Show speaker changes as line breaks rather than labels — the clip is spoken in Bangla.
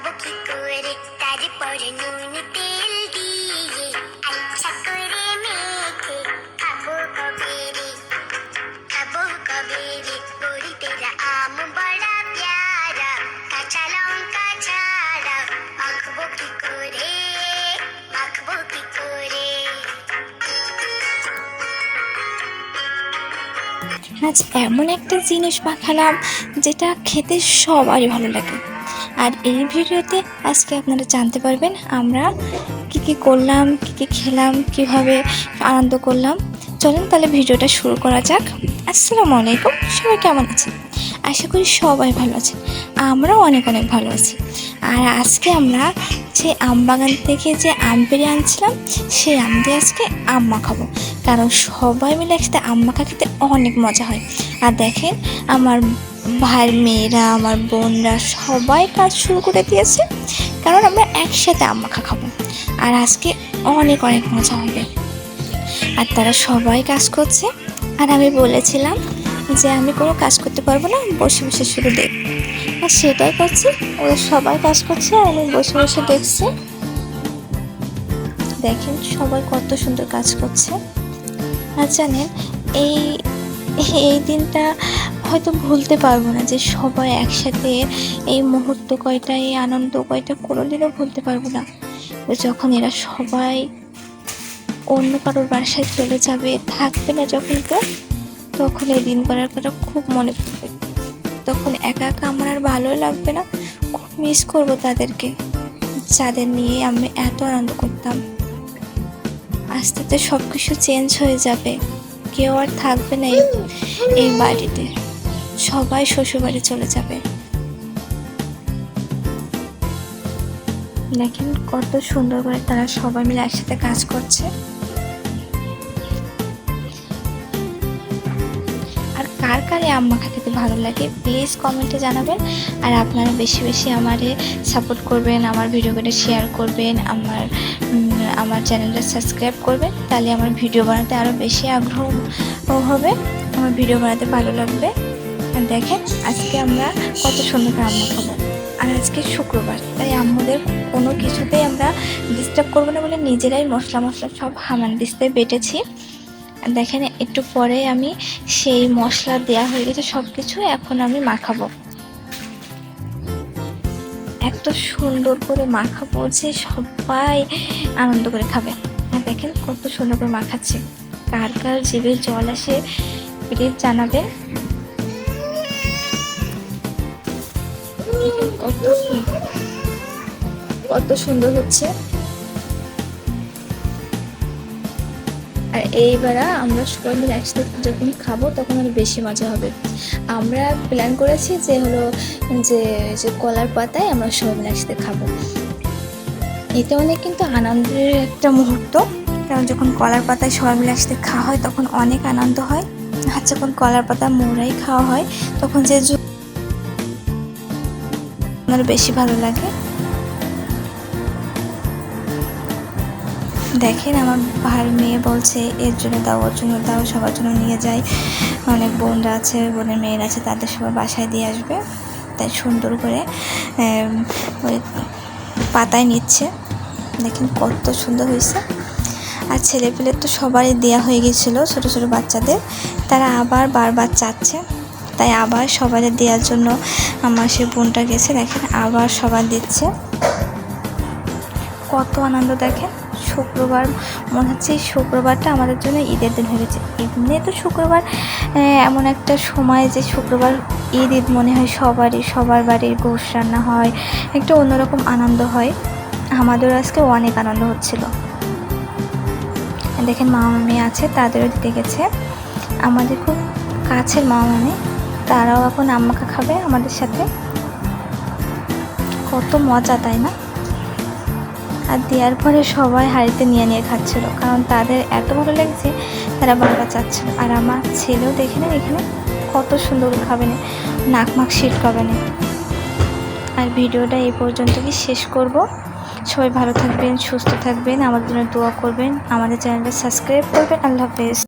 মাখবো কি করে তারপরে নুন তেল দিয়ে আচ্ছা করে মেখে খাবো কবে রে বড়ি তেরা আম বড়া প্যারা কাঁচা লঙ্কা ছাড়া মাখবো কি করে
আজ এমন একটা জিনিস মাখালাম যেটা খেতে সবারই ভালো লাগে। আর এই ভিডিওতে আজকে আপনারা জানতে পারবেন আমরা কি করলাম, কি খেলাম, কিভাবে আনন্দ করলাম। চলেন তাহলে ভিডিওটা শুরু করা যাক। আসসালামু আলাইকুম, সবাই কেমন আছেন? আশা করি সবাই ভালো আছেন, আমরাও অনেক ভালো আছি। আর আজকে আমরা যে আম বাগান থেকে যে আম পেড়ে আনছিলাম সেই আম দিয়ে আজকে আম মাখাবো, কারণ সবাই মিলে একসাথে আম মাখা খেতে অনেক মজা হয়। আর দেখেন আমার ভাইয়ের মেয়েরা, আমার বোনরা সবাই কাজ শুরু করে দিয়েছে, কারণ আমরা একসাথে আম মাখা খাবো। আর আজকে অনেক মজা হবে। আর তারা সবাই কাজ করছে, আর আমি বলেছিলাম যে আমি কোনো কাজ করতে পারবো না, বসে বসে শুধু দেখ। আর সেটাই করছি, ওরা সবাই কাজ করছে আর আমি বসে বসে দেখছি। দেখেন সবাই কত সুন্দর কাজ করছে। আর জানেন এই দিনটা হয়তো ভুলতে পারবো না, যে সবাই একসাথে এই মুহূর্ত কয়টা, এই আনন্দ কয়টা কোনোদিনও ভুলতে পারবো না। যখন এরা সবাই অন্য কারোর বাসায় চলে যাবে, থাকবে না যখন কেউ, তখন এই দিন করার কথা খুব মনে পড়বে। তখন একা আমার আর ভালোই লাগবে না, খুব মিস করবো তাদেরকে, যাদের নিয়ে আমি এত আনন্দ করতাম। আস্তে আস্তে সব কিছু চেঞ্জ হয়ে যাবে, কেউ আর থাকবে না এই বাড়িতে, সবাই শ্বশুর বাড়ি চলে যাবে। দেখেন কত সুন্দর করে তারা সবাই মিলে একসাথে কাজ করছে। আর কার কারে আম মাখা খেতে ভালো লাগে প্লিজ কমেন্টে জানাবেন। আর আপনারা বেশি বেশি আমারে সাপোর্ট করবেন, আমার ভিডিওগুলো শেয়ার করবেন, আমার চ্যানেলটা সাবস্ক্রাইব করবেন, তাহলে আমার ভিডিও বানাতে আরও বেশি আগ্রহ হবে, আমার ভিডিও বানাতে ভালো লাগবে। আর দেখেন আজকে আমরা কত সুন্দর করে আম মাখাবো। আর আজকে শুক্রবার, তাই আম্মুদের কোনো কিছুতেই আমরা ডিস্টার্ব করবো না বলে নিজেরাই মশলা সব হামানদিস্তায় বেটেছি। দেখেন একটু পরে আমি সেই মশলা দেওয়া হয়ে গেছে সব কিছু, এখন আমি মাখাবো। এত সুন্দর করে মাখাবো যে সবাই আনন্দ করে খাবে। আর দেখেন কত সুন্দর করে মাখাচ্ছে, কার কার জিভে জল আসে প্লিজ জানাবেন। কত সুন্দর হচ্ছে। আর এইবার আমরা সবাই মিলে একসাথে যখন খাবো তখন আরো বেশি মজা হবে। আমরা প্ল্যান করেছি যে যে কলার পাতায় আমরা সবাই মিলে একসাথে খাবো। এটা অনেক কিন্তু আনন্দের একটা মুহূর্ত, কারণ যখন কলার পাতায় সবাই মিলে একসাথে খাওয়া হয় তখন অনেক আনন্দ হয়। আর যখন কলার পাতা মোড়াই খাওয়া হয় তখন যে আরো বেশি ভালো লাগে। দেখেন আমার ভাইয়ের মেয়ে বলছে এর জন্য দাও, ওর জন্য দাও, সবার জন্য নিয়ে যাই। অনেক বোনরা আছে, বোনের মেয়েরা আছে, তাদের সবাই বাসায় দিয়ে আসবে, তাই সুন্দর করে ওই পাতায় নিচ্ছে। দেখেন কত সুন্দর হয়েছে। আর ছেলেপেলের তো সবারই দেওয়া হয়ে গেছিলো, ছোটো ছোটো বাচ্চাদের, তারা আবার বারবার চাচ্ছে, তাই আবার সবাই দেওয়ার জন্য আমার সে বোনটা গেছে। দেখেন আবার সবার দিচ্ছে, কত আনন্দ। দেখেন শুক্রবার, মনে হচ্ছে এই শুক্রবারটা আমাদের জন্য ঈদের দিন হয়ে গেছে। এমনি তো শুক্রবার এমন একটা সময় যে শুক্রবার ঈদ মনে হয় সবার বাড়ির গোশ রান্না হয়, একটা অন্যরকম আনন্দ হয়। আমাদের আজকে অনেক আনন্দ হচ্ছিল। দেখেন মামা মেয়ে আছে, তাদেরও দিতে গেছে। আমাদের খুব কাছের মামা মেয়ে, তারাও এখন আম মাখা খাবে আমাদের সাথে। কত মজা তাই না? আর দেওয়ার পরে সবাই হাঁড়িতে নিয়ে খাচ্ছিল, কারণ তাদের এত ভালো লাগছে, তারা বারবার চাচ্ছিল। আর আমার ছেলেও দেখে নেন এখানে কত সুন্দর খাবে না, নাক শিটকাবে না। আর ভিডিওটা এই পর্যন্তই শেষ করব। সবাই ভালো থাকবেন, সুস্থ থাকবেন, আমাদের জন্য দোয়া করবেন, আমাদের চ্যানেলটা সাবস্ক্রাইব করবেন। আল্লাহ হাফেজ।